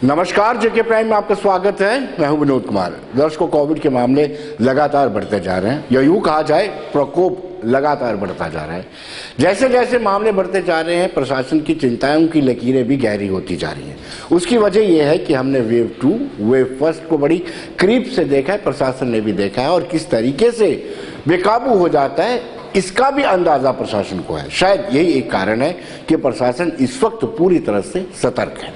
नमस्कार, जेके प्राइम में आपका स्वागत है। मैं हूं विनोद कुमार। दर्शकों, कोविड के मामले लगातार बढ़ते जा रहे हैं, या यूं कहा जाए प्रकोप लगातार बढ़ता जा रहा है। जैसे जैसे मामले बढ़ते जा रहे हैं, प्रशासन की चिंताओं की लकीरें भी गहरी होती जा रही हैं। उसकी वजह यह है कि हमने वेव 2, वेव फर्स्ट को बड़ी करीब से देखा है, प्रशासन ने भी देखा है, और किस तरीके से बेकाबू हो जाता है इसका भी अंदाजा प्रशासन को है। शायद यही एक कारण है कि प्रशासन इस वक्त पूरी तरह से सतर्क है।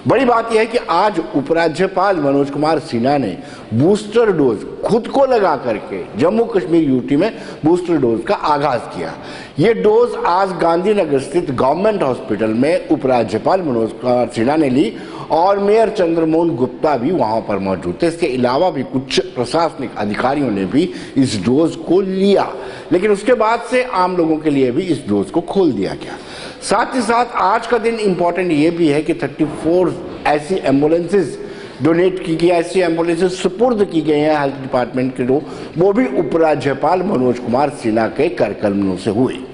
बड़ी बात यह है कि आज उपराज्यपाल मनोज कुमार सिन्हा ने बूस्टर डोज खुद को लगा करके जम्मू कश्मीर यूटी में बूस्टर डोज का आगाज किया। ये डोज आज गांधीनगर स्थित गवर्नमेंट हॉस्पिटल में उपराज्यपाल मनोज कुमार सिन्हा ने ली और मेयर चंद्रमोहन गुप्ता भी वहां पर मौजूद थे। इसके अलावा भी कुछ प्रशासनिक अधिकारियों ने भी इस डोज को लिया, लेकिन उसके बाद से आम लोगों के लिए भी इस डोज को खोल दिया गया। साथ ही साथ आज का दिन इंपॉर्टेंट ये भी है कि 34 ऐसी एम्बुलेंसेज डोनेट की गई, ऐसी एम्बुलेंसेज सुपुर्द की गई हैं हेल्थ डिपार्टमेंट के लोग, वो भी उपराज्यपाल मनोज कुमार सिन्हा के करकमलों से हुई।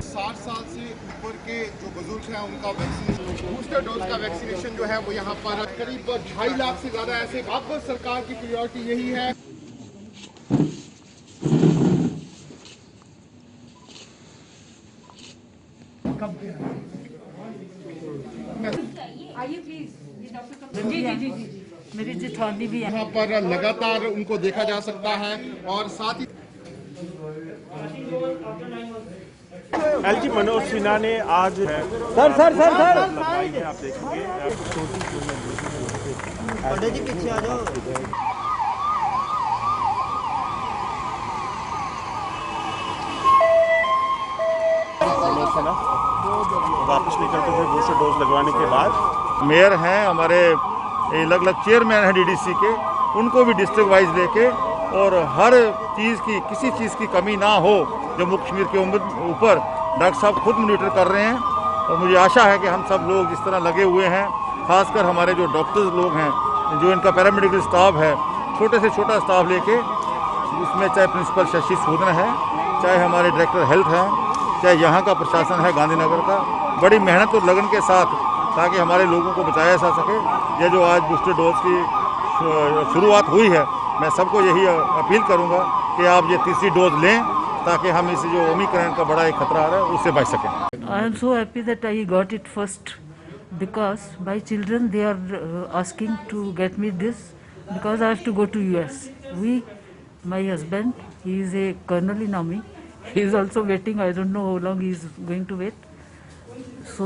60 साल से ऊपर के जो बुजुर्ग हैं उनका वैक्सीनेशन, बूस्टर डोज का वैक्सीनेशन जो है वो यहाँ पर करीब 2.5 लाख से ज्यादा ऐसे। अब सरकार की प्रायोरिटी यही है। जी मेरी जेठानी भी है। यहाँ पर लगातार उनको देखा जा सकता है और साथ ही एलजी मनोज सिन्हा ने आज सर लगवाई है। आप देखेंगे जी पीछे आ जाओ। वापस निकलते थे बूस्टर डोज लगवाने के बाद। मेयर हैं हमारे, अलग अलग चेयरमैन हैं डीडीसी के, उनको भी डिस्ट्रिक्ट वाइज लेके और हर चीज़ की, किसी चीज़ की कमी ना हो जम्मू कश्मीर के ऊपर डॉक्टर साहब खुद मॉनिटर कर रहे हैं। और मुझे आशा है कि हम सब लोग जिस तरह लगे हुए हैं, खासकर हमारे जो डॉक्टर्स लोग हैं, जो इनका पैरामेडिकल स्टाफ है, छोटे से छोटा स्टाफ लेके, उसमें चाहे प्रिंसिपल शशि सूदन है, चाहे हमारे डायरेक्टर हेल्थ हैं, चाहे यहाँ का प्रशासन है गांधीनगर का, बड़ी मेहनत और लगन के साथ, ताकि हमारे लोगों को बचाया जा सके। ये जो आज बूस्टर डोज की शुरुआत हुई है, मैं सबको यही अपील करूँगा कि आप ये तीसरी डोज लें, ताकि हम इस जो ओमिक्रॉन का बड़ा एक खतरा आ रहा है उससे बच सकें। I am so happy that I got it first because my children they are asking to get me this because I have to go to US. My husband, he is a colonel in army. He is also waiting. I don't know how long he is going to wait. So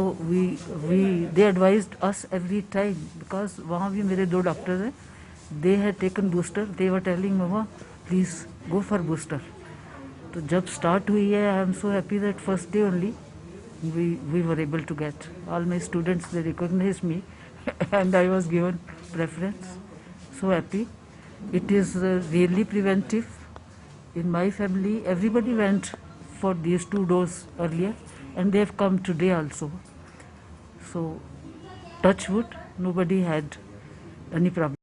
they advised us every time because वहाँ भी मेरे 2 doctor हैं. They had taken booster. They were telling mama, please go for booster. तो जब start हुई है, I am so happy that first day only we were able to get. All my students they recognise me and I was given preference. So happy. It is really preventive. In my family everybody went for these 2 doses earlier and they have come today also. So touch wood, nobody had any problem.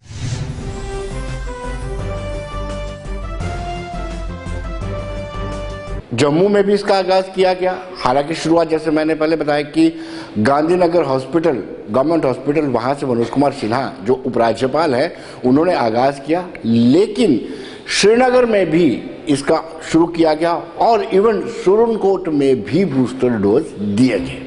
Jammu में भी इसका आगाज किया गया। हालांकि शुरुआत, जैसे मैंने पहले बताया कि गांधीनगर हॉस्पिटल, गवर्नमेंट हॉस्पिटल, वहां से मनोज कुमार सिन्हा जो उपराज्यपाल है उन्होंने आगाज किया, लेकिन श्रीनगर में भी इसका शुरू किया गया और इवन सुरनकोट में भी बूस्टर डोज दिए गए।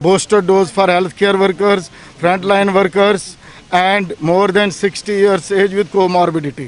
booster dose for healthcare workers, frontline workers and more than 60 years age with comorbidity।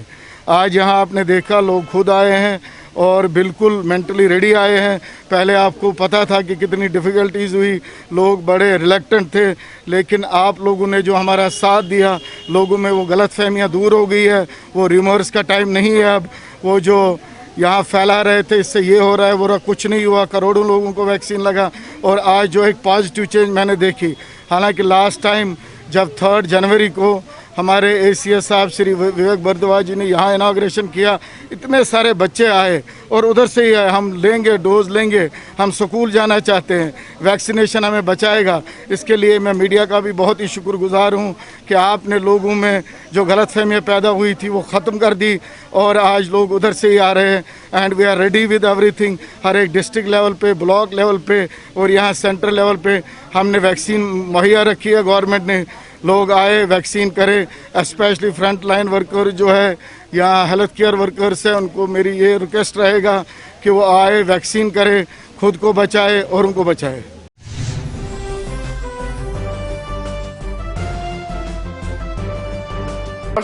आज यहाँ आपने देखा लोग खुद आए हैं और बिल्कुल मेंटली रेडी आए हैं। पहले आपको पता था कि कितनी डिफ़िकल्टीज़ हुई, लोग बड़े रिलेक्टेंट थे, लेकिन आप लोगों ने जो हमारा साथ दिया, लोगों में वो गलतफहमियाँ दूर हो गई है, वो रिमोर्स का टाइम नहीं है अब। वो जो यहाँ फैला रहे थे, इससे ये हो रहा है वो रहा, कुछ नहीं हुआ, करोड़ों लोगों को वैक्सीन लगा। और आज जो एक पॉजिटिव चेंज मैंने देखी, हालांकि लास्ट टाइम जब 3 जनवरी को हमारे ACS साहब श्री विवेक भारद्वाज जी ने यहाँ इनाग्रेशन किया, इतने सारे बच्चे आए और उधर से ही आए, हम लेंगे, डोज लेंगे, हम स्कूल जाना चाहते हैं, वैक्सीनेशन हमें बचाएगा। इसके लिए मैं मीडिया का भी बहुत ही शुक्रगुजार हूँ कि आपने लोगों में जो गलतफहमियाँ पैदा हुई थी वो ख़त्म कर दी और आज लोग उधर से ही आ रहे हैं। And we are ready with everything. हर एक डिस्ट्रिक्ट लेवल पे, ब्लॉक लेवल पे और यहाँ सेंट्रल लेवल पे हमने वैक्सीन मुहैया रखी है। गवर्नमेंट ने, लोग आए, वैक्सीन करें, स्पेशली फ्रंट लाइन वर्कर जो है, यहाँ हेल्थ केयर वर्कर्स है, उनको मेरी ये रिक्वेस्ट रहेगा कि वो आए, वैक्सीन करें, खुद को बचाए और उनको बचाए।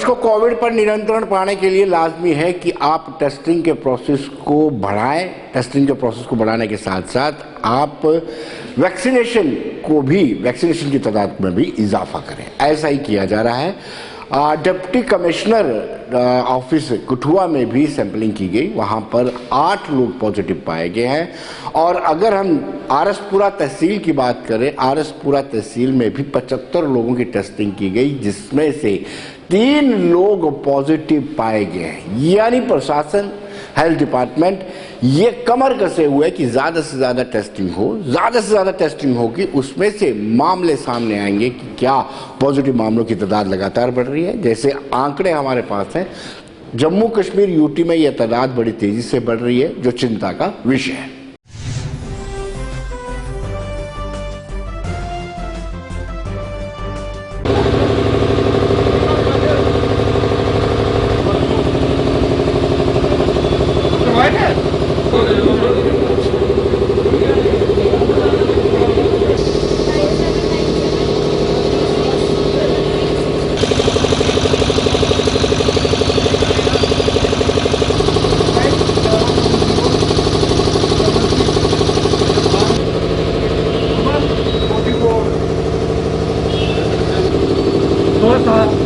को कोविड पर नियंत्रण पाने के लिए लाजमी है कि आप टेस्टिंग के प्रोसेस को बढ़ाएं। टेस्टिंग के प्रोसेस को बढ़ाने के साथ साथ आप वैक्सीनेशन की तादाद में भी इजाफा करें। ऐसा ही किया जा रहा है। डिप्टी कमिश्नर ऑफिस कठुआ में भी सैंपलिंग की गई, वहां पर 8 लोग पॉजिटिव पाए गए हैं। और अगर हम आरसपुरा तहसील की बात करें, आरसपुरा तहसील में भी 75 लोगों की टेस्टिंग की गई, जिसमें से 3 लोग पॉजिटिव पाए गए हैं। यानी प्रशासन, हेल्थ डिपार्टमेंट ये कमर कसे हुए कि ज़्यादा से ज़्यादा टेस्टिंग हो, ज़्यादा से ज़्यादा टेस्टिंग होगी, उसमें से मामले सामने आएंगे कि क्या पॉजिटिव मामलों की तादाद लगातार बढ़ रही है। जैसे आंकड़े हमारे पास हैं, जम्मू कश्मीर, यूटी में यह तादाद बड़ी तेज़ी से बढ़ रही है, जो चिंता का विषय है।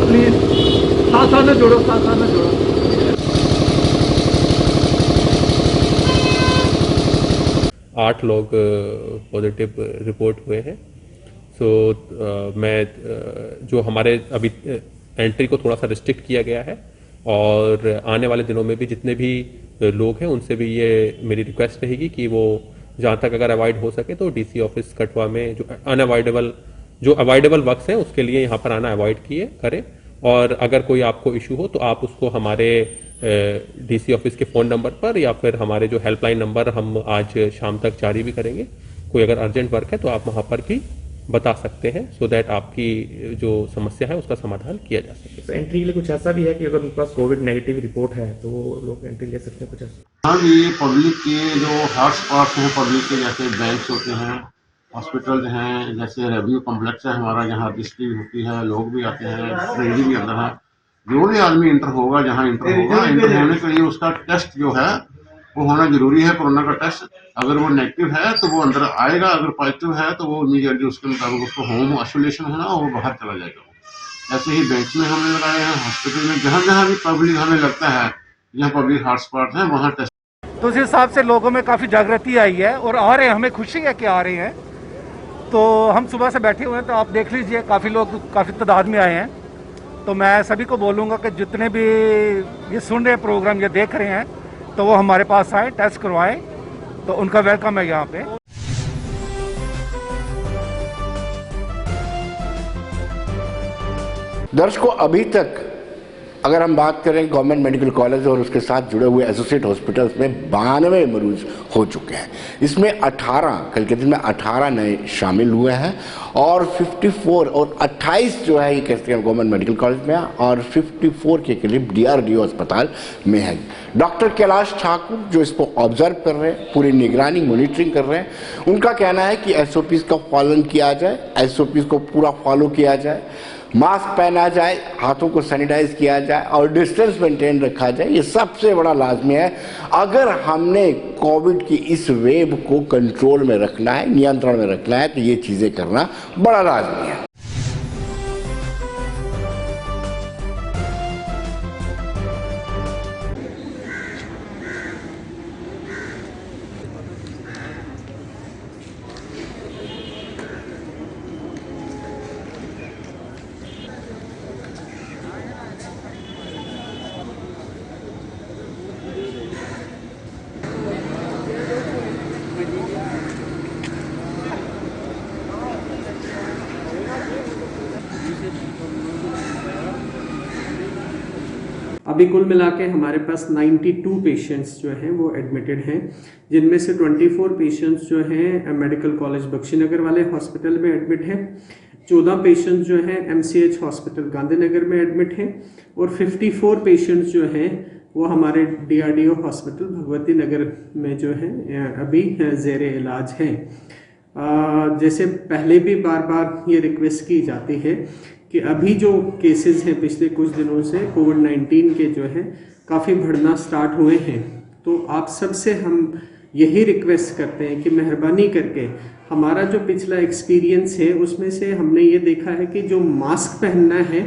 प्लीज साथ में जोड़ो, साथ में जोड़ो। आठ लोग पॉजिटिव रिपोर्ट हुए हैं। सो मैं जो हमारे अभी एंट्री को थोड़ा सा रिस्ट्रिक्ट किया गया है और आने वाले दिनों में भी जितने भी लोग हैं उनसे भी ये मेरी रिक्वेस्ट रहेगी कि वो जहाँ तक अगर अवॉइड हो सके तो DC ऑफिस कठुआ में जो अवॉइडेबल वर्क्स हैं उसके लिए यहाँ पर आना अवॉइड करें। और अगर कोई आपको इशू हो तो आप उसको हमारे DC ऑफिस के फ़ोन नंबर पर या फिर हमारे जो हेल्पलाइन नंबर हम आज शाम तक जारी भी करेंगे, कोई अगर अर्जेंट वर्क है तो आप वहाँ पर भी बता सकते हैं, सो दैट आपकी जो समस्या है उसका समाधान किया जा सके। तो एंट्री के लिए कुछ ऐसा भी है कि अगर उनके पास कोविड नेगेटिव रिपोर्ट है तो वो लोग एंट्री ले सकते हैं कुछ ऐसा? हाँ जी, पब्लिक के जो हॉटस्पॉट्स हैं, पब्लिक के जैसे बैंक होते हैं, हॉस्पिटल हैं, जैसे रेवेन्यू कॉम्प्लेक्स है हमारा, जहाँ रजिस्ट्री होती है, लोग भी आते हैं, ट्रेनरी भी अंदर है। जो भी आदमी इंटर होगा, जहाँ इंटर होगा, इंटर होने के लिए उसका टेस्ट जो है वो होना जरूरी है, कोरोना का टेस्ट। अगर वो नेगेटिव है तो वो अंदर आएगा, अगर पॉजिटिव है तो वो इमीडिएटली उसके मुताबिक उसको होम आइसोलेशन होना और वो बाहर चला जाएगा। ऐसे ही बैंक में हमने लगाए हैं, हॉस्पिटल में, जहाँ जहाँ भी पब्लिक हमें लगता है जहाँ पब्लिक हॉटस्पॉट है वहाँ टेस्ट। तो उस हिसाब से लोगों में काफ़ी जागृति आई है और आ रहे हैं, हमें खुशी है कि आ रहे हैं। तो हम सुबह से बैठे हुए हैं, तो आप देख लीजिए काफ़ी लोग काफ़ी तादाद में आए हैं। तो मैं सभी को बोलूँगा कि जितने भी ये सुन रहे हैं प्रोग्राम, ये देख रहे हैं, तो वो हमारे पास आए, टेस्ट करवाएं, तो उनका वेलकम है यहाँ पे। दर्शकों, अभी तक अगर हम बात करें गवर्नमेंट मेडिकल कॉलेज और उसके साथ जुड़े हुए एसोसिएट हॉस्पिटल्स में 92 मरीज हो चुके हैं। इसमें 18 कल के दिन में 18 नए शामिल हुए हैं और 54 और 28 जो है ये कहते हैं गवर्नमेंट मेडिकल कॉलेज में है और 54 के करीब DRDO अस्पताल में है। डॉक्टर कैलाश ठाकुर जो इसको ऑब्जर्व कर रहे हैं, पूरी निगरानी मॉनिटरिंग कर रहे हैं, उनका कहना है कि SOPs का पालन किया जाए, SOPs को पूरा फॉलो किया जाए, मास्क पहना जाए, हाथों को सैनिटाइज किया जाए और डिस्टेंस मेंटेन रखा जाए। ये सबसे बड़ा लाजमी है अगर हमने कोविड की इस वेव को कंट्रोल में रखना है, नियंत्रण में रखना है, तो ये चीज़ें करना बड़ा लाजमी है। अभी कुल मिला के हमारे पास 92 पेशेंट्स जो हैं वो एडमिटेड हैं, जिनमें से 24 पेशेंट्स जो हैं मेडिकल कॉलेज बख्शीनगर वाले हॉस्पिटल में एडमिट हैं, 14 पेशेंट्स जो हैं MCH हॉस्पिटल गांधीनगर में एडमिट हैं और 54 पेशेंट्स जो हैं वो हमारे DRDO हॉस्पिटल भगवती नगर में जो हैं अभी ज़ेरे इलाज हैं। जैसे पहले भी बार बार ये रिक्वेस्ट की जाती है कि अभी जो केसेस हैं पिछले कुछ दिनों से कोविड-19 के जो हैं काफ़ी बढ़ना स्टार्ट हुए हैं, तो आप सबसे हम यही रिक्वेस्ट करते हैं कि मेहरबानी करके हमारा जो पिछला एक्सपीरियंस है उसमें से हमने ये देखा है कि जो मास्क पहनना है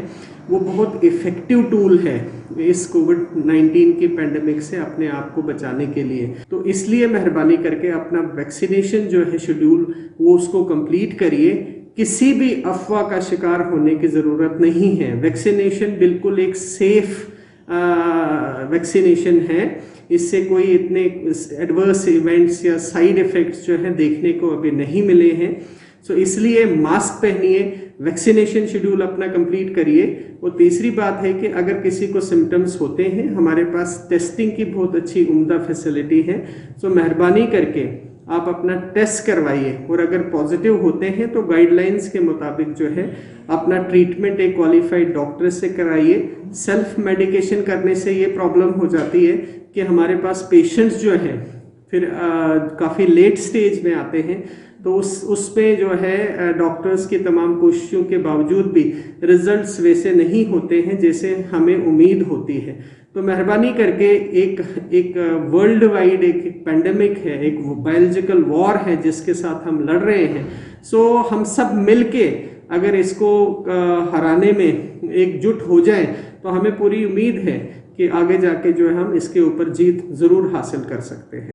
वो बहुत इफ़ेक्टिव टूल है इस कोविड-19 की पेंडेमिक से अपने आप को बचाने के लिए। तो इसलिए मेहरबानी करके अपना वैक्सीनेशन जो है शेड्यूल वो उसको कंप्लीट करिए। किसी भी अफवाह का शिकार होने की ज़रूरत नहीं है। वैक्सीनेशन बिल्कुल एक सेफ वैक्सीनेशन है, इससे कोई इतने एडवर्स इवेंट्स या साइड इफ़ेक्ट्स जो हैं देखने को अभी नहीं मिले हैं। सो इसलिए मास्क पहनिए, वैक्सीनेशन शेड्यूल अपना कंप्लीट करिए। और तीसरी बात है कि अगर किसी को सिम्टम्स होते हैं, हमारे पास टेस्टिंग की बहुत अच्छी उम्दा फैसिलिटी है, सो मेहरबानी करके आप अपना टेस्ट करवाइए और अगर पॉजिटिव होते हैं तो गाइडलाइंस के मुताबिक जो है अपना ट्रीटमेंट एक क्वालिफाइड डॉक्टर से कराइए। सेल्फ मेडिकेशन करने से ये प्रॉब्लम हो जाती है कि हमारे पास पेशेंट्स जो हैं फिर काफ़ी लेट स्टेज में आते हैं, तो उस पे जो है डॉक्टर्स की तमाम कोशिशों के बावजूद भी रिजल्ट्स वैसे नहीं होते हैं जैसे हमें उम्मीद होती है। तो मेहरबानी करके एक वर्ल्ड वाइड एक पेंडेमिक है, एक बायोलॉजिकल वॉर है जिसके साथ हम लड़ रहे हैं। सो हम सब मिलके अगर इसको हराने में एकजुट हो जाए तो हमें पूरी उम्मीद है कि आगे जाके जो है हम इसके ऊपर जीत ज़रूर हासिल कर सकते हैं।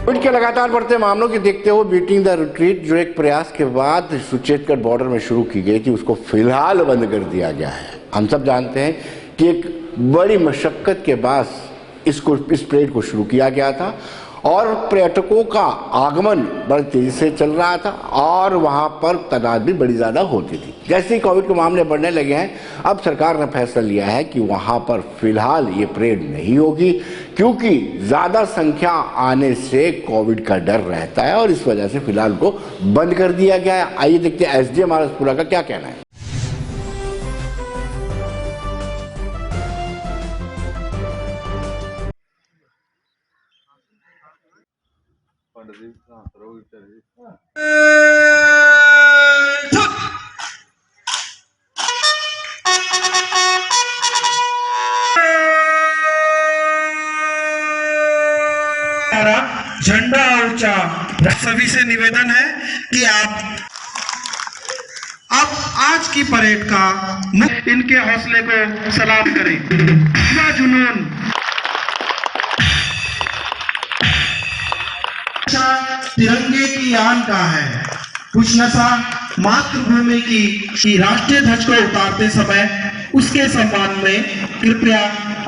कोविड के लगातार बढ़ते मामलों की देखते हुए बीटिंग द रिट्रीट जो एक प्रयास के बाद सुचेतगढ़ बॉर्डर में शुरू की गई थी उसको फिलहाल बंद कर दिया गया है। हम सब जानते हैं कि एक बड़ी मशक्कत के बाद इस परेड को शुरू किया गया था और पर्यटकों का आगमन बड़ी तेजी से चल रहा था और वहां पर तनाव भी बड़ी ज़्यादा होती थी। जैसे ही कोविड के मामले बढ़ने लगे हैं, अब सरकार ने फैसला लिया है कि वहां पर फिलहाल ये परेड नहीं होगी, क्योंकि ज़्यादा संख्या आने से कोविड का डर रहता है और इस वजह से फिलहाल को बंद कर दिया गया है। आइए देखते हैं SDM आरसपुरा का क्या कहना है। झंडा ऊंचा। सभी से निवेदन है कि आप आज की परेड का इनके हौसले को सलाम करें। इतना जुनून तिरंगे की आन का है, कुछ नशा मातृभूमि की राष्ट्रीय ध्वज को उतारते समय उसके सम्मान में कृपया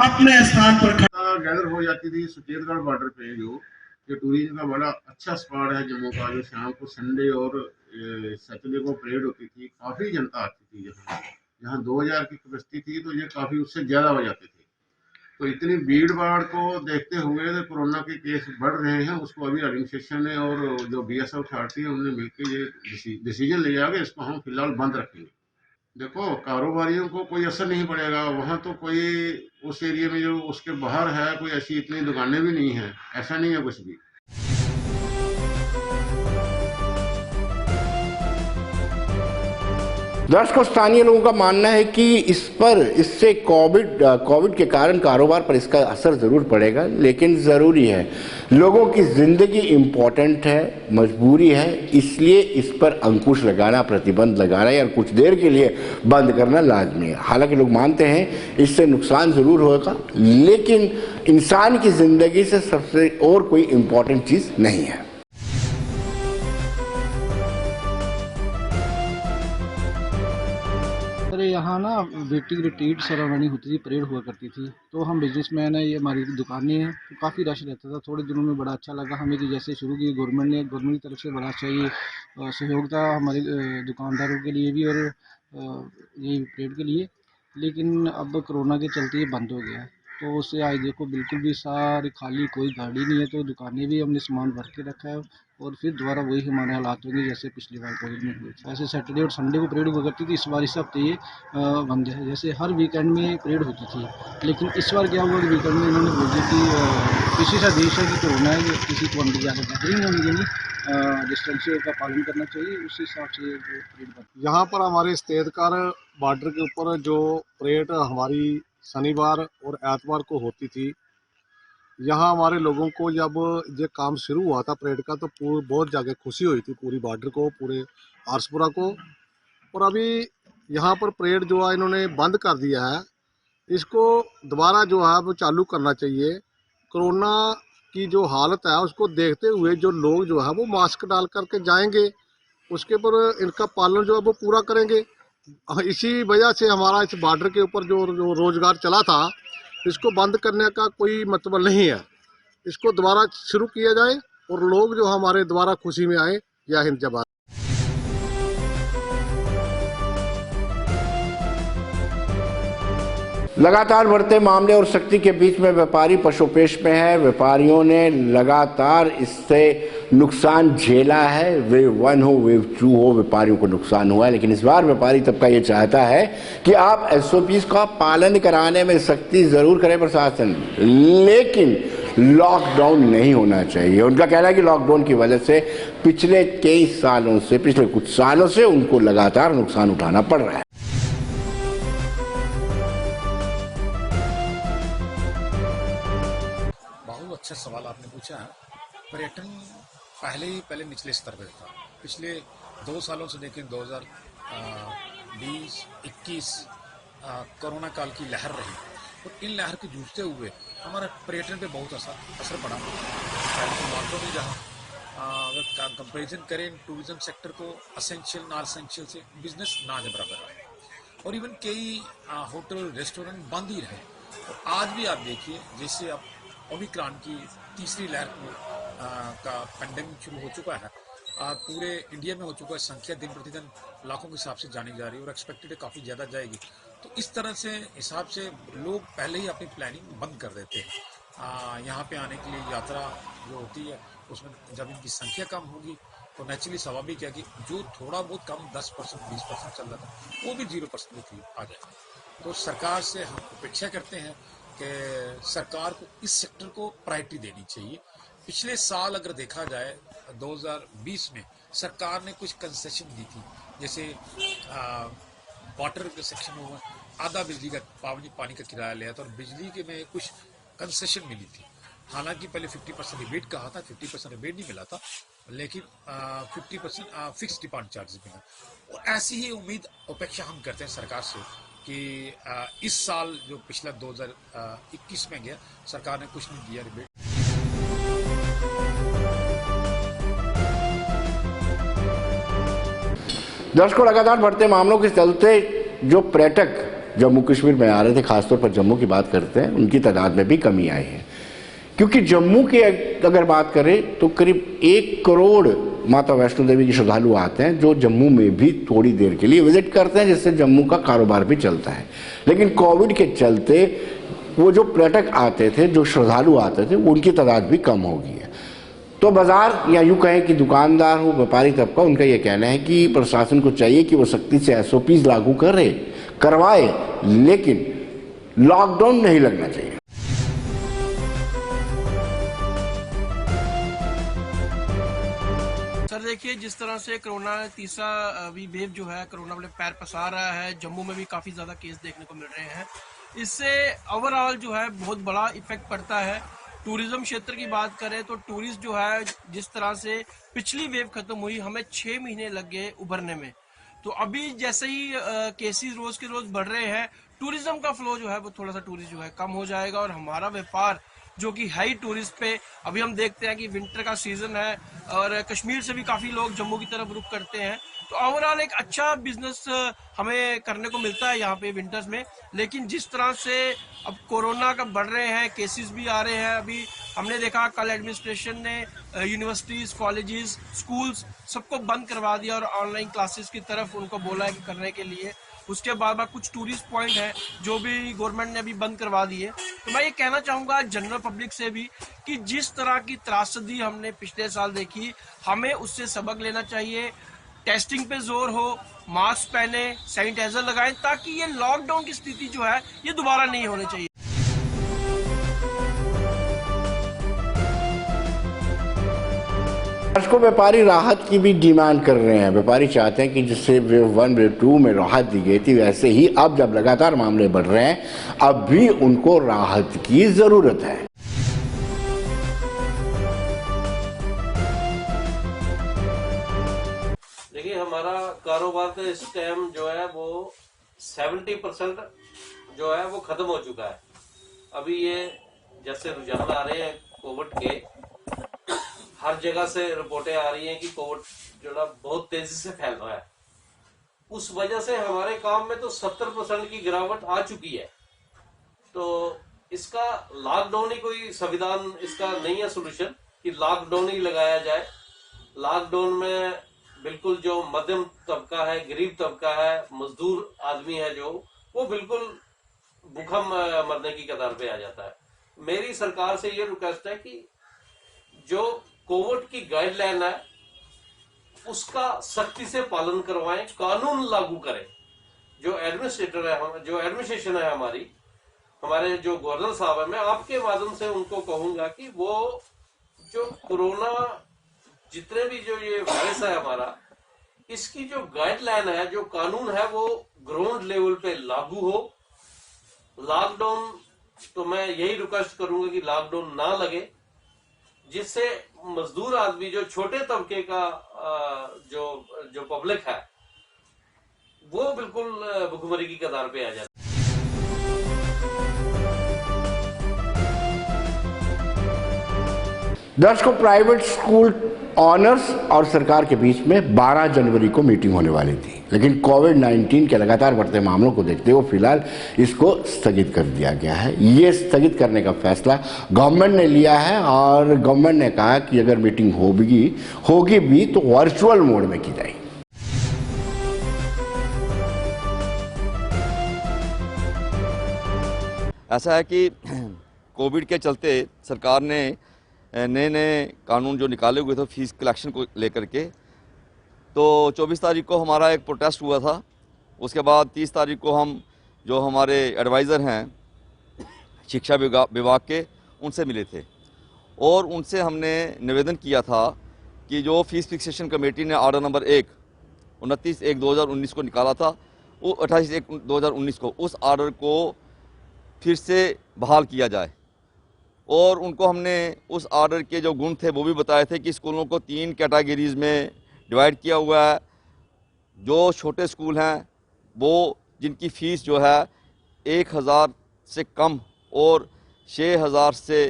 अपने स्थान पर गैदर हो जाती थी सुचेतगढ़ बॉर्डर पे। जो ये टूरिज्म का बड़ा अच्छा स्पॉट है जम्मू का, जो शाम को संडे और सैटरडे को परेड होती थी, काफ़ी जनता आती थी। जहाँ 2000 की कैपेसिटी थी तो ये काफ़ी उससे ज़्यादा हो जाती थी। तो इतनी भीड़ भाड़ को देखते हुए तो कोरोना के केस बढ़ रहे हैं, उसको अभी एडमिनिस्ट्रेशन ने और जो BSF अथॉरिटी है उन्होंने मिलकर ये डिसीजन लिया कि इसको हम फिलहाल बंद रखेंगे। देखो, कारोबारियों को कोई असर नहीं पड़ेगा, वहाँ तो कोई उस एरिया में जो उसके बाहर है कोई ऐसी इतनी दुकानें भी नहीं है, ऐसा नहीं है कुछ भी। दर्शकों, स्थानीय लोगों का मानना है कि इससे कोविड के कारण कारोबार पर इसका असर ज़रूर पड़ेगा, लेकिन ज़रूरी है, लोगों की ज़िंदगी इम्पोर्टेंट है, मजबूरी है, इसलिए इस पर अंकुश लगाना, प्रतिबंध लगाना या कुछ देर के लिए बंद करना लाजमी है। हालांकि लोग मानते हैं इससे नुकसान ज़रूर होगा, लेकिन इंसान की ज़िंदगी से सबसे और कोई इम्पोर्टेंट चीज़ नहीं है। यहाँ ना वेटिंग रिट्रीट सेरेमनी होती थी, परेड हुआ करती थी, तो हम बिजनेसमैन है, ये हमारी दुकानें हैं, तो काफ़ी रश रहता था। थोड़े दिनों में बड़ा अच्छा लगा हमें कि जैसे शुरू की गवर्नमेंट की तरफ से बड़ा अच्छा ये सहयोग था हमारे दुकानदारों के लिए भी और ये परेड के लिए। लेकिन अब कोरोना के चलते ये बंद हो गया है, तो उससे आज देखो बिल्कुल भी सारी खाली, कोई गाड़ी नहीं है, तो दुकानें भी हमने सामान भर के रखा है और फिर दोबारा वही हमारे हालात होंगे जैसे पिछली बार कोविड में हुए थे। ऐसे सैटरडे और संडे को परेड हुआ करती थी, इस बार इस हफ्ते ये बंद है। जैसे हर वीकेंड में परेड होती थी, लेकिन इस बार क्या हुआ कि वीकेंड में इन्होंने बोल दिया कि किसी सा देश है कि कोरोना है, किसी को अंदर ज़्यादा गैदरिंग होनी चाहिए, डिस्टेंस का पालन करना चाहिए, उसी हिसाब से परेड बंद। यहाँ पर हमारे स्टेटकार बॉर्डर के ऊपर जो परेड हमारी शनिवार और एतवार को होती थी, यहाँ हमारे लोगों को जब ये काम शुरू हुआ था परेड का तो बहुत जगह खुशी हुई थी, पूरी बॉर्डर को, पूरे आरसपुरा को। और अभी यहाँ पर परेड जो है इन्होंने बंद कर दिया है, इसको दोबारा जो है वो चालू करना चाहिए। कोरोना की जो हालत है उसको देखते हुए जो लोग जो है वो मास्क डाल करके जाएंगे, उसके ऊपर इनका पालन जो है वो पूरा करेंगे। इसी वजह से हमारा इस बॉर्डर के ऊपर जो रोजगार चला था, इसको बंद करने का कोई मतलब नहीं है। इसको दोबारा शुरू किया जाए और लोग जो हमारे दोबारा खुशी में आए। जय हिंद, जय भारत। लगातार बढ़ते मामले और सख्ती के बीच में व्यापारी पशुपेश में है। व्यापारियों ने लगातार इससे नुकसान झेला है। वेव 1 हो, वेव 2 हो, व्यापारियों को नुकसान हुआ है। लेकिन इस बार व्यापारी तबका ये चाहता है कि आप SOPs का पालन कराने में सख्ती जरूर करें प्रशासन, लेकिन लॉकडाउन नहीं होना चाहिए। उनका कहना है कि लॉकडाउन की वजह से पिछले कुछ सालों से उनको लगातार नुकसान उठाना पड़ रहा है। अच्छा सवाल आपने पूछा है। पर्यटन पहले निचले स्तर पर था। पिछले 2 सालों से देखें, 2020-21 कोरोना काल की लहर रही और इन लहर को जूझते हुए हमारा पर्यटन पे बहुत असर पड़ा। मार्केटों में जहाँ अगर कंपेरिजन करें टूरिज्म सेक्टर को असेंशियल नॉन असेंशियल से, बिजनेस ना के बराबर रहा और इवन कई होटल रेस्टोरेंट बंद ही रहे। और आज भी आप देखिए, जैसे अब ओमिक्रॉन की तीसरी लहर का पेंडेमिक शुरू हो चुका है, पूरे इंडिया में हो चुका है। संख्या दिन प्रतिदिन लाखों के हिसाब से जानी जा रही है और एक्सपेक्टेड है काफ़ी ज़्यादा जाएगी। तो इस तरह से हिसाब से लोग पहले ही अपनी प्लानिंग बंद कर देते हैं। यहाँ पे आने के लिए यात्रा जो होती है उसमें जब इनकी संख्या कम होगी तो नेचुरली स्वाभाविक है कि जो थोड़ा बहुत कम 10% 20% चल रहा था वो भी 0% के करीब आ जाएगा। तो सरकार से हम अपेक्षा करते हैं कि सरकार को इस सेक्टर को प्रायोरिटी देनी चाहिए। पिछले साल अगर देखा जाए 2020 में सरकार ने कुछ कंसेशन दी थी, जैसे वाटर के सेक्शन में आधा बिजली का पानी का किराया लिया था और बिजली के में कुछ कंसेशन मिली थी। हालांकि पहले 50% रिबेट कहा था, 50% रिबेट नहीं मिला था, लेकिन 50% फिक्स डिमांड चार्जेस मिला। और ऐसी ही उम्मीद अपेक्षा हम करते हैं सरकार से कि इस साल जो पिछला 2021 में गया, सरकार ने कुछ नहीं दिया रिबेट। दर्शकों, लगातार बढ़ते मामलों के चलते जो पर्यटक जम्मू कश्मीर में आ रहे थे, खासतौर पर जम्मू की बात करते हैं, उनकी तादाद में भी कमी आई है। क्योंकि जम्मू की अगर बात करें तो करीब 1 करोड़ माता वैष्णो देवी के श्रद्धालु आते हैं, जो जम्मू में भी थोड़ी देर के लिए विजिट करते हैं, जिससे जम्मू का कारोबार भी चलता है। लेकिन कोविड के चलते वो जो पर्यटक आते थे, जो श्रद्धालु आते थे, उनकी तादाद भी कम हो गई है। तो बाजार या यूँ कहें कि दुकानदार हो, व्यापारी तबका, उनका ये कहना है कि प्रशासन को चाहिए कि वो सख्ती से SOPs लागू करवाए, लेकिन लॉकडाउन नहीं लगना चाहिए। सर देखिए, जिस तरह से कोरोना तीसरा अभी वेव जो है कोरोना वाले पैर पसार रहा है, जम्मू में भी काफ़ी ज़्यादा केस देखने को मिल रहे हैं। इससे ओवरऑल जो है बहुत बड़ा इफेक्ट पड़ता है। टूरिज्म क्षेत्र की बात करें तो टूरिस्ट जो है, जिस तरह से पिछली वेव खत्म हुई, हमें 6 महीने लग गए उभरने में। तो अभी जैसे ही केसेस रोज के रोज बढ़ रहे हैं, टूरिज्म का फ्लो जो है वो थोड़ा सा टूरिस्ट जो है कम हो जाएगा और हमारा व्यापार जो कि हाई टूरिस्ट पे, अभी हम देखते हैं कि विंटर का सीजन है और कश्मीर से भी काफ़ी लोग जम्मू की तरफ रुख करते हैं, तो ओवरऑल एक अच्छा बिजनेस हमें करने को मिलता है यहाँ पे विंटर्स में। लेकिन जिस तरह से अब कोरोना का बढ़ रहे हैं, केसेस भी आ रहे हैं, अभी हमने देखा कल एडमिनिस्ट्रेशन ने यूनिवर्सिटीज़, कॉलेजेस, स्कूल्स सबको बंद करवा दिया और ऑनलाइन क्लासेस की तरफ उनको बोला है कि करने के लिए। उसके बाद कुछ टूरिस्ट पॉइंट है जो भी गवर्नमेंट ने अभी बंद करवा दिए। तो मैं ये कहना चाहूँगा जनरल पब्लिक से भी कि जिस तरह की त्रासदी हमने पिछले साल देखी, हमें उससे सबक लेना चाहिए। टेस्टिंग पे जोर हो, मास्क पहने, सैनिटाइजर लगाएं, ताकि ये लॉकडाउन की स्थिति जो है ये दोबारा नहीं होनी चाहिए। को व्यापारी राहत की भी डिमांड कर रहे हैं। व्यापारी चाहते हैं कि जिससे वेव 1 वेव 2 में राहत दी गई थी, वैसे ही अब जब लगातार मामले बढ़ रहे हैं, अब भी उनको राहत की जरूरत है। देखिए, हमारा कारोबार तो इस टाइम जो है वो 70% जो है वो खत्म हो चुका है। अभी ये जैसे रुझान आ रहे हैं कोविड के, हर जगह से रिपोर्टें आ रही हैं कि कोविड जो है बहुत तेजी से फैल रहा है। उस वजह से हमारे काम में तो 70% की गिरावट आ चुकी है। तो इसका लॉकडाउन ही कोई संविधान इसका नहीं है सोल्यूशन कि लॉकडाउन ही लगाया जाए। लॉकडाउन में बिल्कुल जो मध्यम तबका है, गरीब तबका है, मजदूर आदमी है जो, वो बिल्कुल भूखा मरने की कतार पे आ जाता है। मेरी सरकार से ये रिक्वेस्ट है कि जो कोविड की गाइडलाइन है उसका सख्ती से पालन करवाएं, कानून लागू करें। जो एडमिनिस्ट्रेटर है, जो एडमिनिस्ट्रेशन है हमारे जो गवर्नर साहब है, मैं आपके माध्यम से उनको कहूंगा कि वो जो कोरोना जितने भी जो ये वायरस है हमारा, इसकी जो गाइडलाइन है, जो कानून है, वो ग्राउंड लेवल पे लागू हो। लॉकडाउन तो मैं यही रिक्वेस्ट करूंगा कि लॉकडाउन ना लगे, जिससे मजदूर आदमी, जो छोटे तबके का जो पब्लिक है, वो बिल्कुल भुखमरी की कतार पे आ जाए। दर्शकों, प्राइवेट स्कूल ऑनर्स और सरकार के बीच में 12 जनवरी को मीटिंग होने वाली थी, लेकिन कोविड-19 के लगातार बढ़ते मामलों को देखते हुए फिलहाल इसको स्थगित कर दिया गया है। ये स्थगित करने का फैसला गवर्नमेंट ने लिया है और गवर्नमेंट ने कहा कि अगर मीटिंग होगी भी तो वर्चुअल मोड में की जाएगी। ऐसा है कि कोविड के चलते सरकार ने नए कानून जो निकाले हुए थे फीस कलेक्शन को लेकर के, तो 24 तारीख को हमारा एक प्रोटेस्ट हुआ था। उसके बाद 30 तारीख को हम जो हमारे एडवाइज़र हैं शिक्षा विभाग के, उनसे मिले थे और उनसे हमने निवेदन किया था कि जो फीस फिक्सेशन कमेटी ने ऑर्डर नंबर 1 29/1/2019 को निकाला था, वो 28/1/2019 को, उस ऑर्डर को फिर से बहाल किया जाए। और उनको हमने उस ऑर्डर के जो गुण थे वो भी बताए थे कि स्कूलों को 3 कैटेगरीज़ में डिवाइड किया हुआ है। जो छोटे स्कूल हैं वो जिनकी फ़ीस जो है 1000 से कम और 6000 से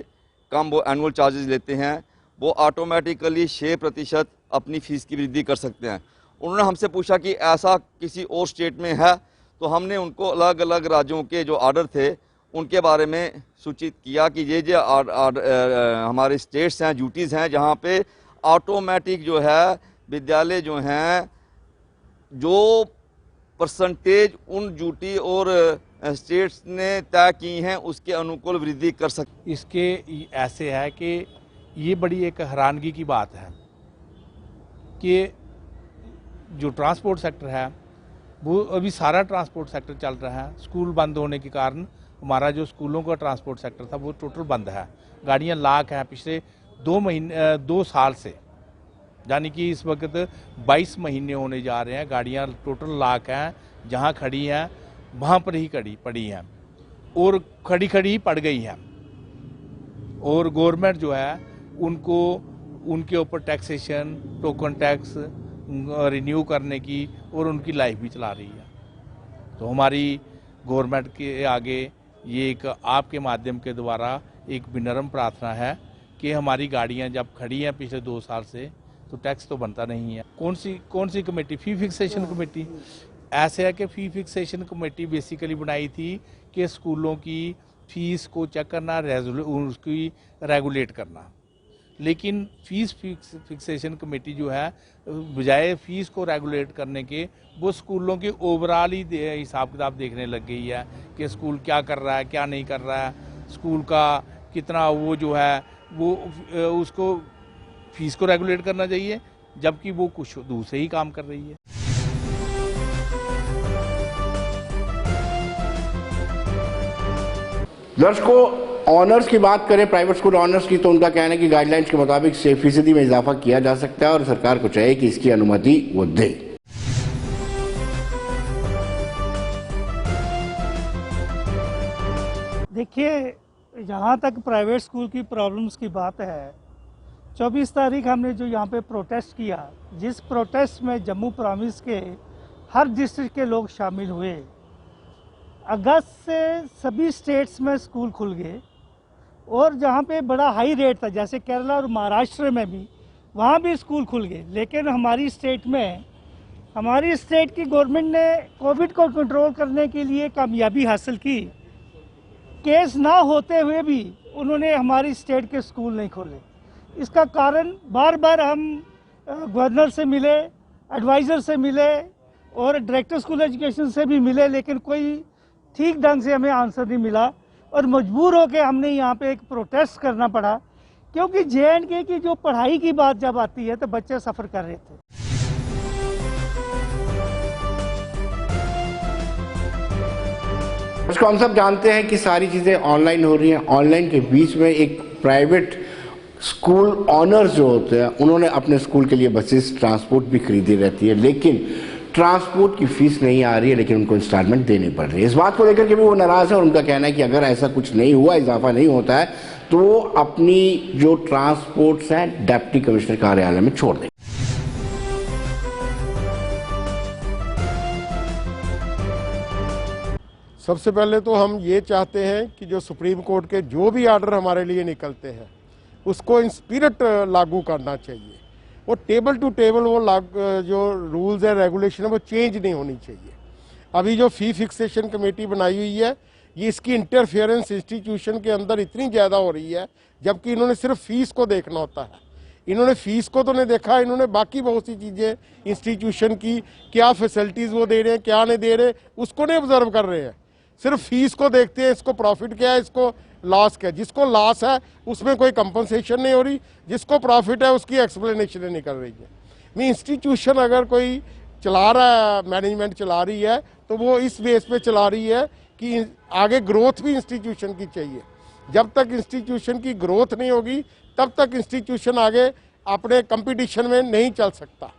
कम वो एनुअल चार्जेस लेते हैं, वो ऑटोमेटिकली 6% अपनी फ़ीस की वृद्धि कर सकते हैं। उन्होंने हमसे पूछा कि ऐसा किसी और स्टेट में है, तो हमने उनको अलग अलग राज्यों के जो ऑर्डर थे उनके बारे में सूचित किया कि ये जो हमारे स्टेट्स हैं, ड्यूटीज़ हैं, जहाँ पे ऑटोमेटिक जो है विद्यालय जो हैं, जो परसेंटेज उन ड्यूटी और स्टेट्स ने तय की हैं उसके अनुकूल वृद्धि कर सकते। इसके ऐसे है कि ये बड़ी एक हैरानगी की बात है कि जो ट्रांसपोर्ट सेक्टर है वो अभी सारा ट्रांसपोर्ट सेक्टर चल रहा है। स्कूल बंद होने के कारण हमारा जो स्कूलों का ट्रांसपोर्ट सेक्टर था वो टोटल बंद है। गाड़ियां लाख हैं पिछले 2 साल से, यानी कि इस वक्त 22 महीने होने जा रहे हैं। गाड़ियां टोटल लाख हैं, जहां खड़ी हैं वहां पर ही पड़ी हैं और खड़ी ही पड़ गई हैं। और गवर्नमेंट जो है उनको उनके ऊपर टैक्सेशन, टोकन टैक्स रिन्यू करने की और उनकी लाइफ भी चला रही है। तो हमारी गवर्नमेंट के आगे ये एक आपके माध्यम के द्वारा एक विनम्र प्रार्थना है कि हमारी गाड़ियां जब खड़ी हैं पिछले 2 साल से, तो टैक्स तो बनता नहीं है। कौन सी कमेटी? फी फिक्सेशन कमेटी। ऐसे है कि फी फिक्सेशन कमेटी बेसिकली बनाई थी कि स्कूलों की फीस को चेक करना, उसकी रेगुलेट करना, लेकिन फीस फिक्सेशन कमेटी जो है बजाय फीस को रेगुलेट करने के वो स्कूलों के ओवरऑल ही हिसाब किताब देखने लग गई है कि स्कूल क्या कर रहा है, क्या नहीं कर रहा है, स्कूल का कितना वो जो है वो उसको फीस को रेगुलेट करना चाहिए, जबकि वो कुछ दूसरे ही काम कर रही है। दर्शकों, ऑनर्स की बात करें, प्राइवेट स्कूल ऑनर्स की, तो उनका कहना है कि गाइडलाइंस के मुताबिक 6% में इजाफा किया जा सकता है और सरकार को चाहिए कि इसकी अनुमति वो दे। देखिए, जहाँ तक प्राइवेट स्कूल की प्रॉब्लम्स की बात है, 24 तारीख हमने जो यहाँ पे प्रोटेस्ट किया, जिस प्रोटेस्ट में जम्मू प्रोविंस के हर डिस्ट्रिक्ट के लोग शामिल हुए, अगस्त से सभी स्टेट्स में स्कूल खुल गए और जहाँ पे बड़ा हाई रेट था, जैसे केरला और महाराष्ट्र में भी, वहाँ भी स्कूल खुल गए। लेकिन हमारी स्टेट में, हमारी स्टेट की गवर्नमेंट ने कोविड को कंट्रोल करने के लिए कामयाबी हासिल की। केस ना होते हुए भी उन्होंने हमारी स्टेट के स्कूल नहीं खोले। इसका कारण बार बार हम गवर्नर से मिले, एडवाइज़र से मिले और डायरेक्टर स्कूल एजुकेशन से भी मिले, लेकिन कोई ठीक ढंग से हमें आंसर नहीं मिला और मजबूर होकर हमने यहाँ पे एक प्रोटेस्ट करना पड़ा, क्योंकि J&K की जो पढ़ाई की बात जब आती है तो बच्चे सफ़र कर रहे थे। उसको हम सब जानते हैं कि सारी चीज़ें ऑनलाइन हो रही हैं। ऑनलाइन के बीच में एक प्राइवेट स्कूल ऑनर्स जो होते हैं, उन्होंने अपने स्कूल के लिए बसेस, ट्रांसपोर्ट भी खरीदी रहती है, लेकिन ट्रांसपोर्ट की फीस नहीं आ रही है, लेकिन उनको इंस्टॉलमेंट देनी पड़ रही है। इस बात को लेकर के भी वो नाराज़ है और उनका कहना है कि अगर ऐसा कुछ नहीं हुआ, इजाफा नहीं होता है, तो वो अपनी जो ट्रांसपोर्ट्स हैं डिप्टी कमिश्नर कार्यालय में छोड़ दें। सबसे पहले तो हम ये चाहते हैं कि जो सुप्रीम कोर्ट के जो भी आर्डर हमारे लिए निकलते हैं उसको इन स्पिरिट लागू करना चाहिए। वो टेबल टू टेबल वो जो रूल्स है, रेगुलेशन है, वो चेंज नहीं होनी चाहिए। अभी जो फी फिक्सेशन कमेटी बनाई हुई है, ये इसकी इंटरफेरेंस इंस्टीट्यूशन के अंदर इतनी ज़्यादा हो रही है, जबकि इन्होंने सिर्फ फीस को देखना होता है। इन्होंने फीस को तो नहीं देखा, इन्होंने बाकी बहुत सी चीज़ें इंस्टीट्यूशन की क्या फैसिलिटीज़ वो दे रहे हैं, क्या नहीं दे रहे, उसको नहीं ऑब्जर्व कर रहे हैं। सिर्फ फीस को देखते हैं, इसको प्रॉफिट क्या है, इसको लॉस क्या है। जिसको लॉस है उसमें कोई कंपनसेशन नहीं हो रही, जिसको प्रॉफिट है उसकी एक्सप्लेनेशन नहीं कर रही है। मैं इंस्टीट्यूशन अगर कोई चला रहा है, मैनेजमेंट चला रही है, तो वो इस बेस पे चला रही है कि आगे ग्रोथ भी इंस्टीट्यूशन की चाहिए। जब तक इंस्टीट्यूशन की ग्रोथ नहीं होगी तब तक इंस्टीट्यूशन आगे अपने कंपटीशन में नहीं चल सकता।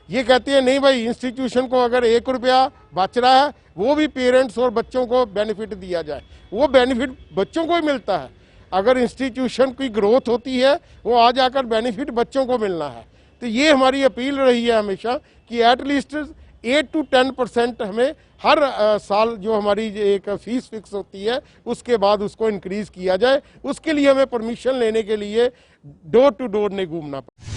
ये कहती है नहीं भाई, इंस्टीट्यूशन को अगर 1 रुपया बच रहा है वो भी पेरेंट्स और बच्चों को बेनिफिट दिया जाए, वो बेनिफिट बच्चों को ही मिलता है। अगर इंस्टीट्यूशन की ग्रोथ होती है वो आ जाकर बेनिफिट बच्चों को मिलना है। तो ये हमारी अपील रही है हमेशा कि एटलीस्ट 8 to 10% हमें हर साल जो हमारी एक फीस फिक्स होती है उसके बाद उसको इंक्रीज किया जाए। उसके लिए हमें परमिशन लेने के लिए डोर टू डोर नहीं घूमना पड़े।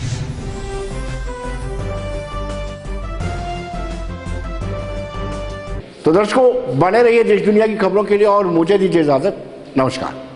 तो दर्शकों, बने रहिए देश दुनिया की खबरों के लिए और मुझे दीजिए इजाजत। नमस्कार।